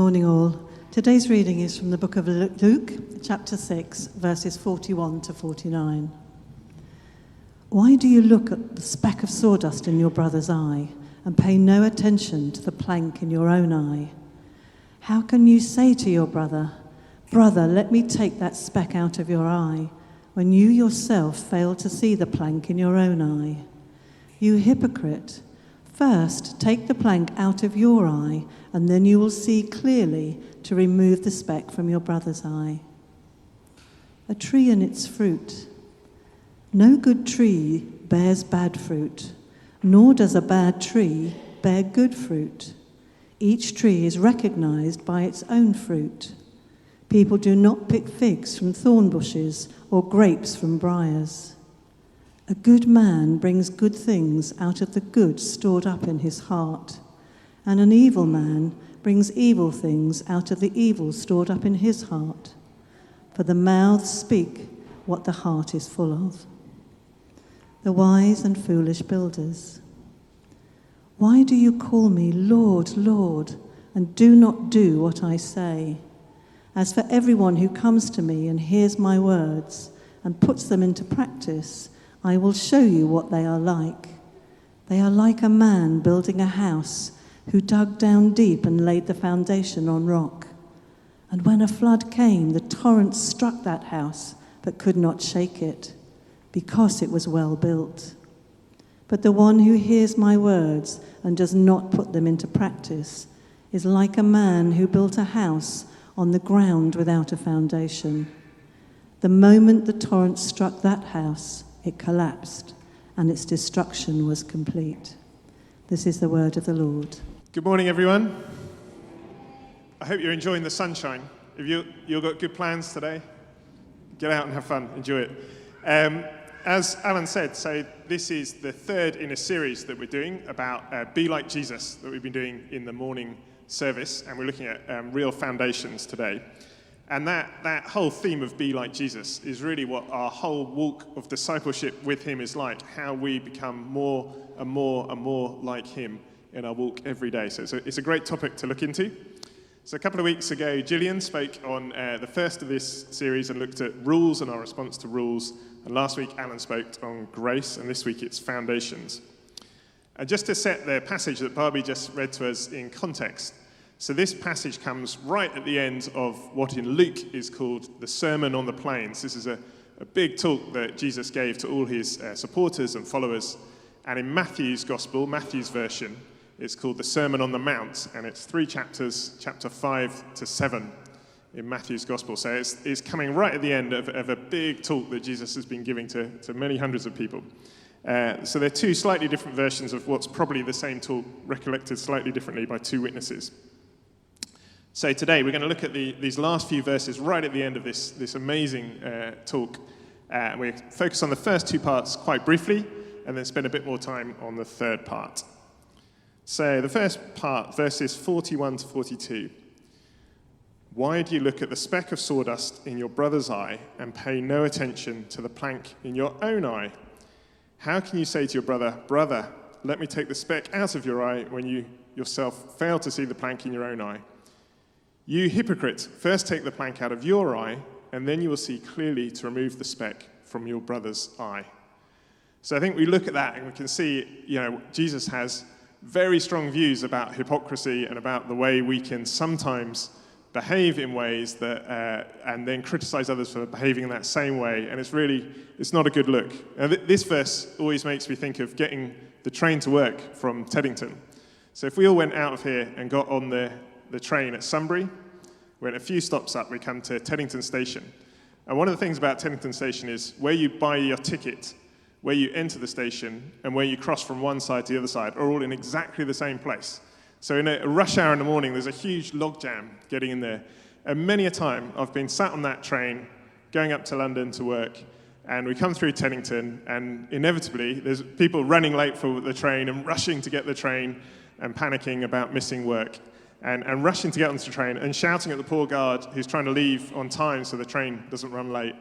morning, all. Today's reading is from the book of Luke, chapter 6, verses 41 to 49. Why do you look at the speck of sawdust in your brother's eye and pay no attention to the plank in your own eye? How can you say to your brother, "Brother, let me take that speck out of your eye," when you yourself fail to see the plank in your own eye? You hypocrite! First, take the plank out of your eye, and then you will see clearly to remove the speck from your brother's eye. A tree and its fruit. No good tree bears bad fruit, nor does a bad tree bear good fruit. Each tree is recognized by its own fruit. People do not pick figs from thorn bushes or grapes from briars. A good man brings good things out of the good stored up in his heart, and an evil man brings evil things out of the evil stored up in his heart. For the mouths speak what the heart is full of. The wise and foolish builders. Why do you call me Lord, Lord, and do not do what I say? As for everyone who comes to me and hears my words and puts them into practice, I will show you what they are like. They are like a man building a house who dug down deep and laid the foundation on rock. And when a flood came, the torrents struck that house but could not shake it, because it was well built. But the one who hears my words and does not put them into practice is like a man who built a house on the ground without a foundation. The moment the torrent struck that house, it collapsed, and its destruction was complete. This is the word of the Lord. Good morning, everyone. I hope you're enjoying the sunshine. If you've got good plans today, get out and have fun, enjoy it. As Alan said, so this is the third in a series that we're doing about Be Like Jesus that we've been doing in the morning service, and we're looking at real foundations today. And that whole theme of Be Like Jesus is really what our whole walk of discipleship with him is like, how we become more and more and more like him in our walk every day. So it's a great topic to look into. So a couple of weeks ago, Gillian spoke on the first of this series and looked at rules and our response to rules. And last week, Alan spoke on grace, and this week it's foundations. And just to set the passage that Barbie just read to us in context, so this passage comes right at the end of what in Luke is called the Sermon on the Plains. This is a big talk that Jesus gave to all his supporters and followers. And in Matthew's Gospel, Matthew's version, it's called the Sermon on the Mount, and it's 3 chapters, chapter 5 to 7 in Matthew's Gospel. So it's coming right at the end of a big talk that Jesus has been giving to many hundreds of people. So they're 2 slightly different versions of what's probably the same talk, recollected slightly differently by 2 witnesses. So today we're going to look at these last few verses right at the end of this amazing talk. We focus on the first 2 parts quite briefly, and then spend a bit more time on the third part. So the first part, verses 41 to 42. Why do you look at the speck of sawdust in your brother's eye and pay no attention to the plank in your own eye? How can you say to your brother, "Brother, let me take the speck out of your eye," when you yourself fail to see the plank in your own eye? You hypocrite, first take the plank out of your eye, and then you will see clearly to remove the speck from your brother's eye. So I think we look at that and we can see, Jesus has very strong views about hypocrisy and about the way we can sometimes behave in ways that, and then criticize others for behaving in that same way. And it's not a good look. And this verse always makes me think of getting the train to work from Teddington. So if we all went out of here and got on the train at Sunbury, went a few stops up, we come to Teddington Station. And one of the things about Teddington Station is where you buy your ticket, where you enter the station, and where you cross from one side to the other side are all in exactly the same place. So in a rush hour in the morning, there's a huge logjam getting in there. And many a time, I've been sat on that train, going up to London to work, and we come through Teddington, and inevitably, there's people running late for the train and rushing to get the train and panicking about missing work. And rushing to get onto the train and shouting at the poor guard who's trying to leave on time so the train doesn't run late,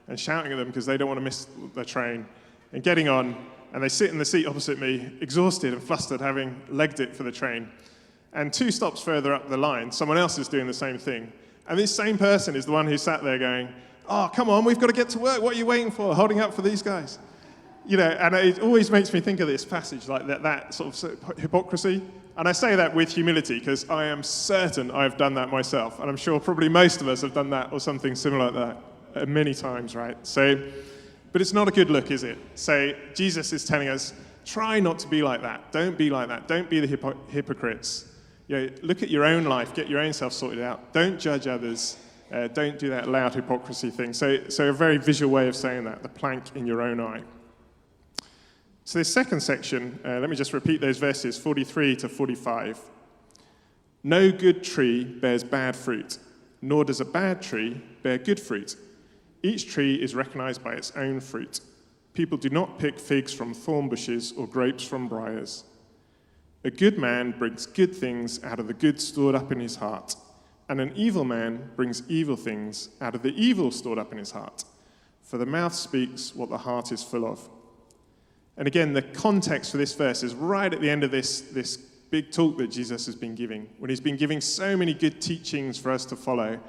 and shouting at them because they don't want to miss the train, and getting on, and they sit in the seat opposite me, exhausted and flustered, having legged it for the train. And 2 stops further up the line, someone else is doing the same thing. And this same person is the one who sat there going, oh, come on, we've got to get to work. What are you waiting for? Holding up for these guys. You know, and it always makes me think of this passage, like that sort of hypocrisy. And I say that with humility, because I am certain I've done that myself. And I'm sure probably most of us have done that or something similar like that many times, right? So, but it's not a good look, is it? So Jesus is telling us, try not to be like that. Don't be like that. Don't be the hypocrites. You know, look at your own life. Get your own self sorted out. Don't judge others. Don't do that loud hypocrisy thing. So a very visual way of saying that, the plank in your own eye. So this second section, let me just repeat those verses, 43 to 45. No good tree bears bad fruit, nor does a bad tree bear good fruit. Each tree is recognized by its own fruit. People do not pick figs from thorn bushes or grapes from briars. A good man brings good things out of the good stored up in his heart, and an evil man brings evil things out of the evil stored up in his heart. For the mouth speaks what the heart is full of. And again, the context for this verse is right at the end of this big talk that Jesus has been giving, when he's been giving so many good teachings for us to follow.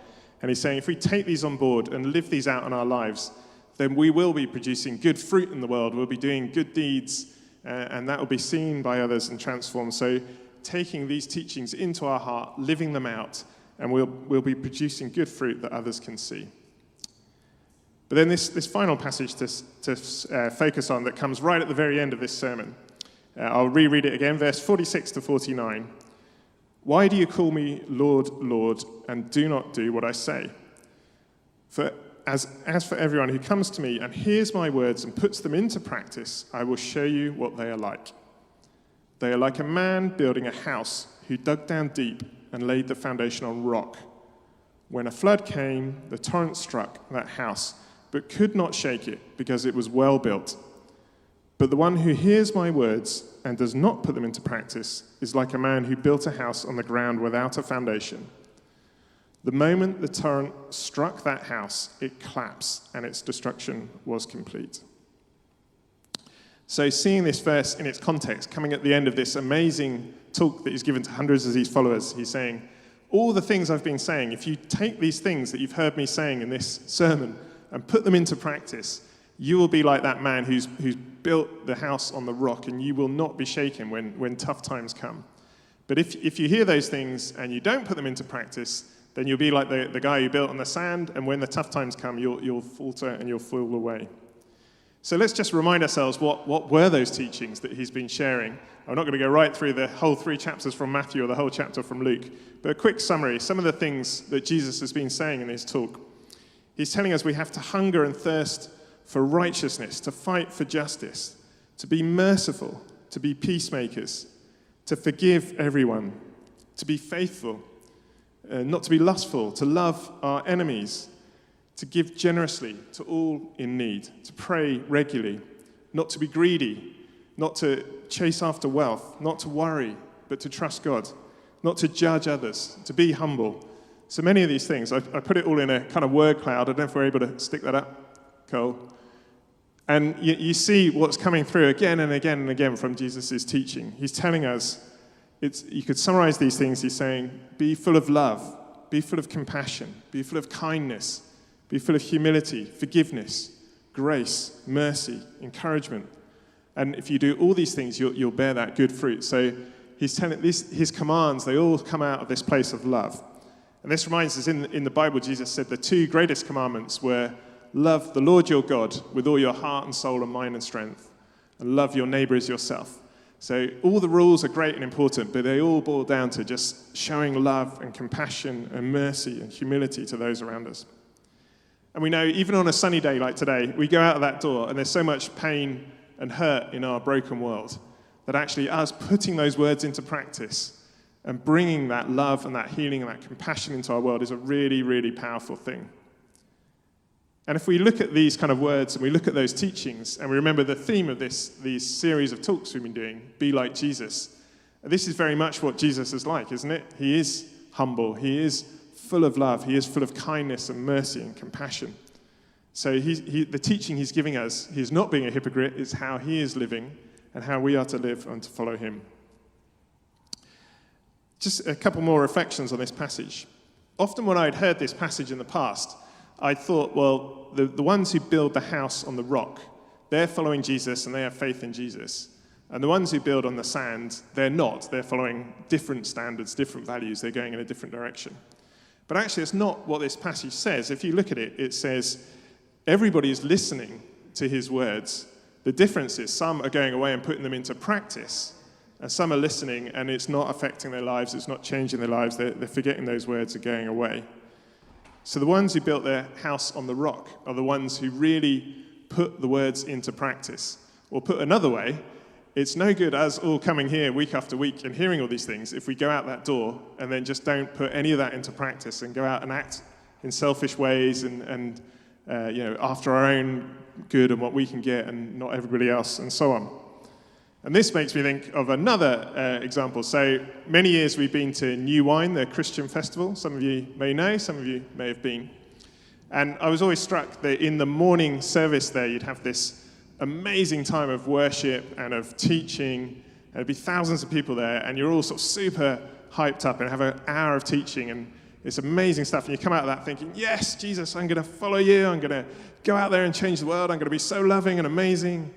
And he's saying, if we take these on board and live these out in our lives, then we will be producing good fruit in the world. We'll be doing good deeds, and that will be seen by others and transformed. So taking these teachings into our heart, living them out, and we'll be producing good fruit that others can see. But then this final passage to focus on that comes right at the very end of this sermon. I'll reread it again, verse 46 to 49. Why do you call me Lord, Lord, and do not do what I say? For as for everyone who comes to me and hears my words and puts them into practice, I will show you what they are like. They are like a man building a house who dug down deep and laid the foundation on rock. When a flood came, the torrent struck that house, but could not shake it because it was well built. But the one who hears my words and does not put them into practice is like a man who built a house on the ground without a foundation. The moment the torrent struck that house, it collapsed and its destruction was complete. So seeing this verse in its context, coming at the end of this amazing talk that he's given to hundreds of these followers, he's saying, all the things I've been saying, if you take these things that you've heard me saying in this sermon and put them into practice, you will be like that man who's built the house on the rock, and you will not be shaken when tough times come. But if you hear those things and you don't put them into practice, then you'll be like the guy who built on the sand, and when the tough times come, you'll falter and you'll fall away. So let's just remind ourselves what were those teachings that he's been sharing. I'm not going to go right through the whole 3 chapters from Matthew or the whole chapter from Luke, but a quick summary, some of the things that Jesus has been saying in his talk. He's telling us we have to hunger and thirst for righteousness, to fight for justice, to be merciful, to be peacemakers, to forgive everyone, to be faithful, not to be lustful, to love our enemies, to give generously to all in need, to pray regularly, not to be greedy, not to chase after wealth, not to worry, but to trust God, not to judge others, to be humble. So many of these things, I put it all in a kind of word cloud. I don't know if we're able to stick that up, Cole. And you see what's coming through again and again and again from Jesus' teaching. He's telling us, you could summarize these things, he's saying, be full of love, be full of compassion, be full of kindness, be full of humility, forgiveness, grace, mercy, encouragement. And if you do all these things, you'll bear that good fruit. So he's telling his commands, they all come out of this place of love. And this reminds us, in the Bible, Jesus said the 2 greatest commandments were love the Lord your God with all your heart and soul and mind and strength, and love your neighbor as yourself. So all the rules are great and important, but they all boil down to just showing love and compassion and mercy and humility to those around us. And we know even on a sunny day like today, we go out of that door and there's so much pain and hurt in our broken world that actually us putting those words into practice and bringing that love and that healing and that compassion into our world is a really, really powerful thing. And if we look at these kind of words and we look at those teachings and we remember the theme of these series of talks we've been doing, be like Jesus, this is very much what Jesus is like, isn't it? He is humble. He is full of love. He is full of kindness and mercy and compassion. So the teaching he's giving us, he's not being a hypocrite, it's how he is living and how we are to live and to follow him. Just a couple more reflections on this passage. Often when I'd heard this passage in the past, I thought, well, the ones who build the house on the rock, they're following Jesus and they have faith in Jesus. And the ones who build on the sand, they're not. They're following different standards, different values. They're going in a different direction. But actually, it's not what this passage says. If you look at it, it says everybody is listening to his words. The difference is some are going away and putting them into practice, and some are listening and it's not affecting their lives, it's not changing their lives, they're forgetting those words and going away. So the ones who built their house on the rock are the ones who really put the words into practice. Or put another way, it's no good us all coming here week after week and hearing all these things if we go out that door and then just don't put any of that into practice and go out and act in selfish ways and after our own good and what we can get and not everybody else and so on. And this makes me think of another example. So many years we've been to New Wine, the Christian festival. Some of you may know, some of you may have been. And I was always struck that in the morning service there, you'd have this amazing time of worship and of teaching. There'd be thousands of people there, and you're all sort of super hyped up and have an hour of teaching, and it's amazing stuff. And you come out of that thinking, yes, Jesus, I'm going to follow you. I'm going to go out there and change the world. I'm going to be so loving and amazing.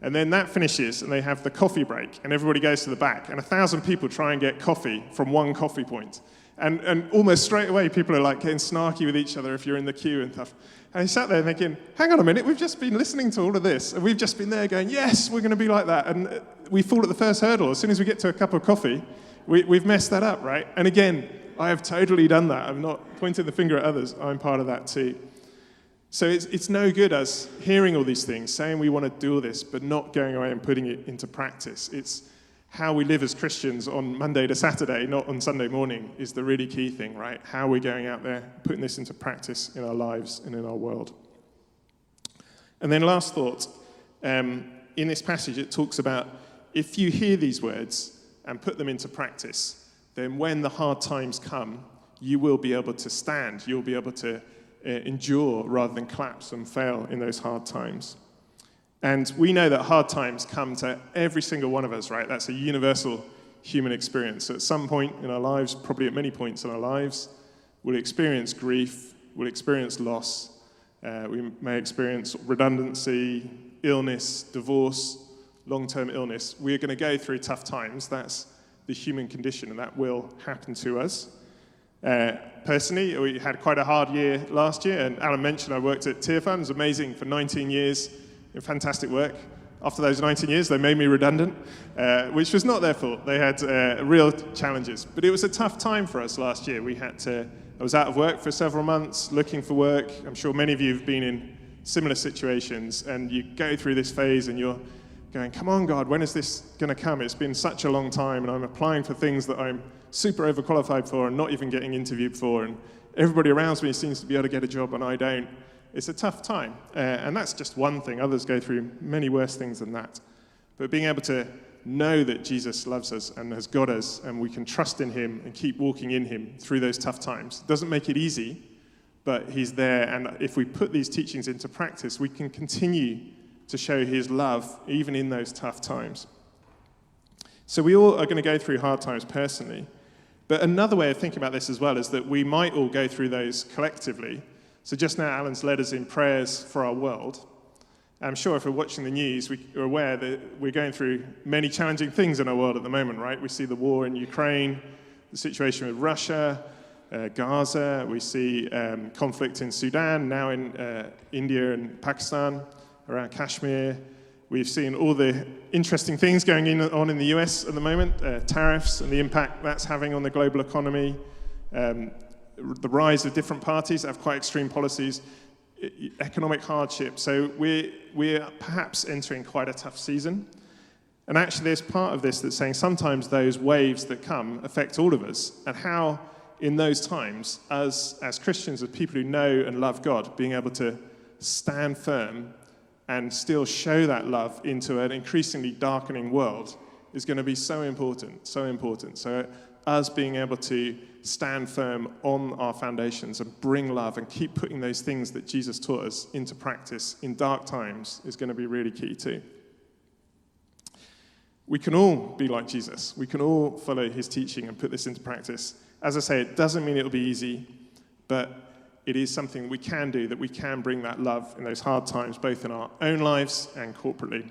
And then that finishes, and they have the coffee break, and everybody goes to the back, and 1,000 people try and get coffee from one coffee point. And almost straight away, people are like getting snarky with each other if you're in the queue and stuff. And I sat there thinking, hang on a minute, we've just been listening to all of this, and we've just been there going, yes, we're going to be like that. And we fall at the first hurdle. As soon as we get to a cup of coffee, we've messed that up, right? And again, I have totally done that. I'm not pointing the finger at others. I'm part of that too. So it's no good us hearing all these things, saying we want to do all this, but not going away and putting it into practice. It's how we live as Christians on Monday to Saturday, not on Sunday morning, is the really key thing, right? How we're going out there, putting this into practice in our lives and in our world. And then last thought, in this passage it talks about if you hear these words and put them into practice, then when the hard times come, you will be able to stand. You'll be able to endure rather than collapse and fail in those hard times. And we know that hard times come to every single one of us, right? That's a universal human experience. At some point in our lives, probably at many points in our lives, we'll experience grief, we'll experience loss, we may experience redundancy, illness, divorce, long-term illness. We're going to go through tough times. That's the human condition, and that will happen to us. Personally, we had quite a hard year last year, and Alan mentioned I worked at Tear Fund. It was amazing for 19 years, fantastic work. After those 19 years, they made me redundant, which was not their fault. They had real challenges, but it was a tough time for us last year. I was out of work for several months, looking for work. I'm sure many of you have been in similar situations, and you go through this phase and you're going, come on, God, when is this going to come? It's been such a long time, and I'm applying for things that I'm super overqualified for and not even getting interviewed for, and everybody around me seems to be able to get a job and I don't. It's a tough time, and that's just one thing. Others go through many worse things than that. But being able to know that Jesus loves us and has got us, and we can trust in him and keep walking in him through those tough times. Doesn't make it easy, but he's there, and if we put these teachings into practice, we can continue to show his love even in those tough times. So we all are going to go through hard times personally. But another way of thinking about this as well is that we might all go through those collectively. So just now, Alan's led us in prayers for our world. I'm sure if we're watching the news, we're aware that we're going through many challenging things in our world at the moment, right? We see the war in Ukraine, the situation with Russia, Gaza. We see conflict in Sudan, now in India and Pakistan, around Kashmir. We've seen all the interesting things going on in the US at the moment, tariffs and the impact that's having on the global economy, the rise of different parties that have quite extreme policies, economic hardship. So we're perhaps entering quite a tough season. And actually there's part of this that's saying sometimes those waves that come affect all of us, and how in those times, as Christians, as people who know and love God, being able to stand firm and still show that love into an increasingly darkening world is going to be so important, so important. So us being able to stand firm on our foundations and bring love and keep putting those things that Jesus taught us into practice in dark times is going to be really key too. we can all be like Jesus. We can all follow his teaching and put this into practice. As I say, it doesn't mean it'll be easy, but it is something we can do, that we can bring that love in those hard times, both in our own lives and corporately.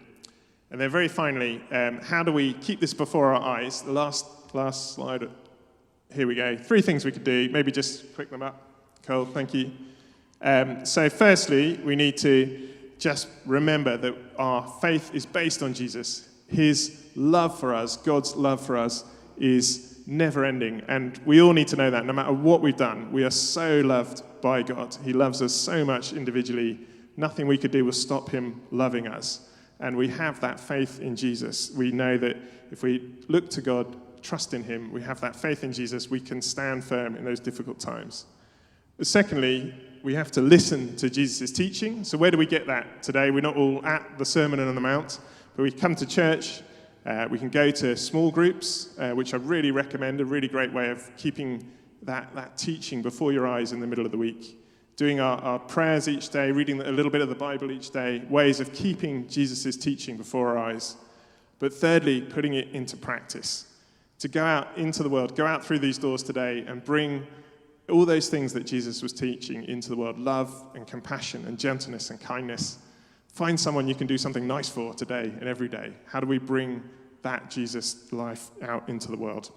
And then very finally, how do we keep this before our eyes? The last slide. Here we go. 3 things we could do. Maybe just click them up. Cool, thank you. So firstly, we need to just remember that our faith is based on Jesus. His love for us, God's love for us, is never ending. And we all need to know that no matter what we've done, we are so loved by God. He loves us so much individually. Nothing we could do will stop him loving us. And we have that faith in Jesus. We know that if we look to God, trust in him, we have that faith in Jesus, we can stand firm in those difficult times. But secondly, we have to listen to Jesus' teaching. So where do we get that today? We're not all at the Sermon on the Mount, but we come to church. We can go to small groups, which I really recommend, a really great way of keeping that teaching before your eyes in the middle of the week. Doing our prayers each day, reading a little bit of the Bible each day, ways of keeping Jesus' teaching before our eyes. But thirdly, putting it into practice. To go out into the world, go out through these doors today and bring all those things that Jesus was teaching into the world, love and compassion and gentleness and kindness. Find someone you can do something nice for today and every day. How do we bring that Jesus life out into the world?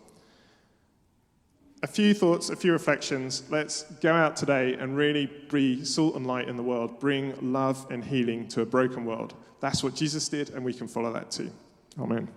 A few thoughts, a few reflections. Let's go out today and really be salt and light in the world. Bring love and healing to a broken world. That's what Jesus did, and we can follow that too. Amen.